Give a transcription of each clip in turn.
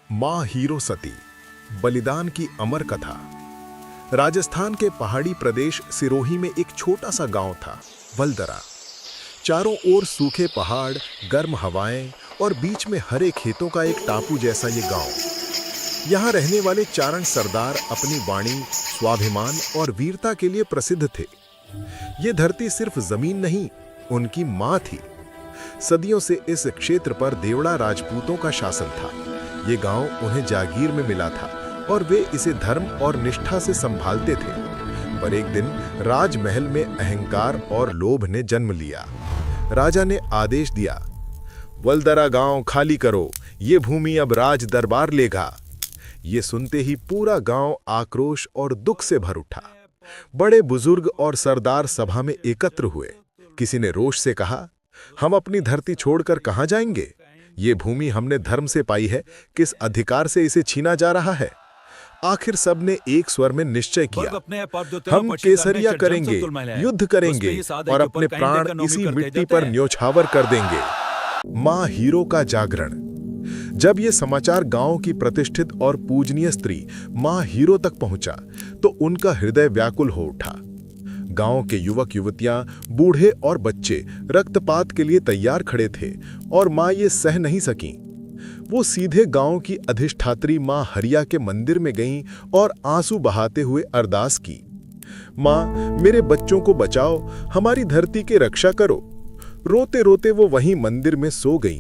मां हीरो सती, बलिदान की अमर कथा। राजस्थान के पहाड़ी प्रदेश सिरोही में एक छोटा सा गांव था, वलदरा। चारों ओर सूखे पहाड़, गर्म हवाएं और बीच में हरे खेतों का एक टापू जैसा ये गांव। यहाँ रहने वाले चारण सरदार अपनी वाणी, स्वाभिमान और वीरता के लिए प्रसिद्ध थे। ये धरती सिर्फ जमीन नहीं, उनकी मां थी। सदियों से इस क्षेत्र पर देवड़ा राजपूतों का शासन था। ये गांव उन्हें जागीर में मिला था और वे इसे धर्म और निष्ठा से संभालते थे। पर एक दिन राजमहल में अहंकार और लोभ ने जन्म लिया। राजा ने आदेश दिया, वलदरा गांव खाली करो, ये भूमि अब राज दरबार लेगा। ये सुनते ही पूरा गांव आक्रोश और दुख से भर उठा। बड़े बुजुर्ग और सरदार सभा में एकत्र हुए। किसी ने रोष से कहा, हम अपनी धरती छोड़कर कहां जाएंगे? ये भूमि हमने धर्म से पाई है, किस अधिकार से इसे छीना जा रहा है? आखिर सबने एक स्वर में निश्चय किया, हम केसरिया करेंगे, युद्ध करेंगे और अपने प्राण इसी मिट्टी पर न्योछावर कर देंगे। मां हीरो का जागरण। जब यह समाचार गांव की प्रतिष्ठित और पूजनीय स्त्री मां हीरो तक पहुंचा, तो उनका हृदय व्याकुल हो उठा। गांव के युवक युवतियां, बूढ़े और बच्चे रक्तपात के लिए तैयार खड़े थे और मां ये सह नहीं सकीं। वो सीधे गांव की अधिष्ठात्री मां हरिया के मंदिर में गईं और आंसू बहाते हुए अरदास की, मां, मेरे बच्चों को बचाओ, हमारी धरती की रक्षा करो। रोते रोते वो वहीं मंदिर में सो गईं।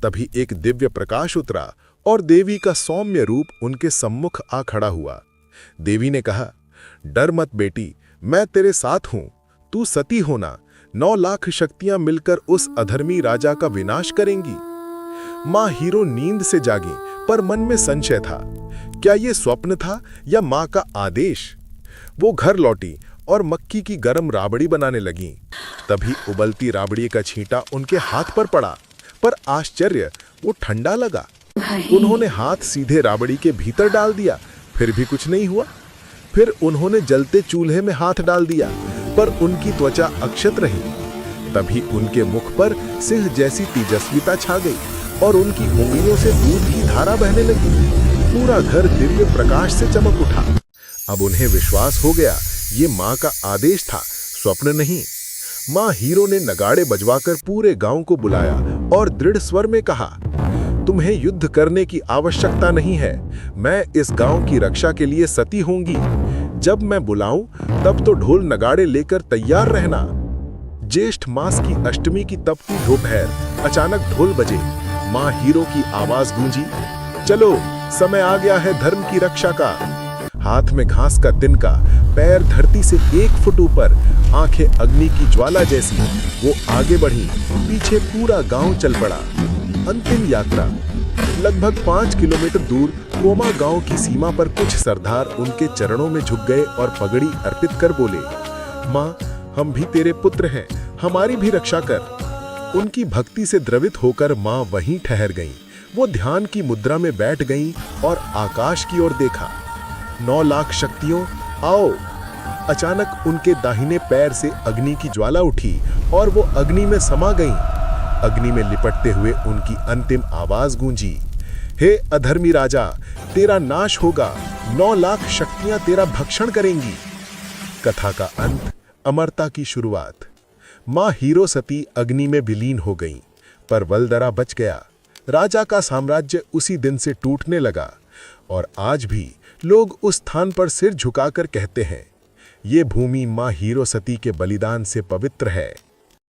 तभी एक दिव्य प्रकाश उतरा और देवी का सौम्य रूप उनके सम्मुख आ खड़ा हुआ। देवी ने कहा, डर मत बेटी, मैं तेरे साथ हूं। तू सती होना, 9 लाख शक्तियां मिलकर उस अधर्मी राजा का विनाश करेंगी। मां हीरो नींद से जागी, पर मन में संशय था। क्या यह स्वप्न था या मां का आदेश? वो घर लौटी और मक्की की गर्म राबड़ी बनाने लगी। तभी उबलती राबड़ी का छींटा उनके हाथ पर पड़ा, पर आश्चर्य, वो ठंडा लगा। उन्होंने हाथ सीधे राबड़ी के भीतर डाल दिया, फिर भी कुछ नहीं हुआ। फिर उन्होंने जलते चूल्हे में हाथ डाल दिया, पर उनकी त्वचा अक्षत रही। तभी उनके मुख पर सिंह जैसी तेजस्विता छा गई और उनकी उंगलियों से दूध की धारा बहने लगी। पूरा घर दिव्य प्रकाश से चमक उठा। अब उन्हें विश्वास हो गया, ये मां का आदेश था, स्वप्न नहीं। मां हीरो ने नगाड़े बजवाकर पूरे गांव को बुलाया और दृढ़ स्वर में कहा, तुम्हें युद्ध करने की आवश्यकता नहीं है। मैं इस गांव की रक्षा के लिए सती होंगी। जब मैं बुलाऊं, तब तो ढोल नगाड़े लेकर तैयार रहना। ज्येष्ठ मास की अष्टमी की तपती दोपहर अचानक ढोल बजे। मां हीरो की आवाज गूंजी, चलो, समय आ गया है धर्म की रक्षा का। हाथ में घास का तिनका, पैर धरती से 1 फुट ऊपर, आंखें अग्नि की ज्वाला जैसी, वो आगे बढ़ी। पीछे पूरा गांव चल पड़ा। अंतिम यात्रा। लगभग 5 किलोमीटर दूर कोमा गांव की सीमा पर कुछ सरदार उनके चरणों में झुक गए और पगड़ी अर्पित कर बोले, मां, हम भी तेरे पुत्र हैं, हमारी भी रक्षा कर। उनकी भक्ति से द्रवित होकर मां वहीं ठहर गईं। वो ध्यान की मुद्रा में बैठ गईं और आकाश की ओर देखा। 9 लाख शक्तियों, आओ। अचानक उनके दाहिने पैर से अग्नि की ज्वाला उठी और वो अग्नि में समा गईं। अग्नि में लिपटते हुए उनकी अंतिम आवाज गूंजी, हे अधर्मी राजा, तेरा नाश होगा, 9 लाख शक्तियां तेरा भक्षण करेंगी। कथा का अंत, अमरता की शुरुआत। मां हीरो सती अग्नि में विलीन हो गईं, पर वलदरा बच गया। राजा का साम्राज्य उसी दिन से टूटने लगा और आज भी लोग उस स्थान पर सिर झुकाकर कहते हैं, ये भूमि मां हीरो सती के बलिदान से पवित्र है।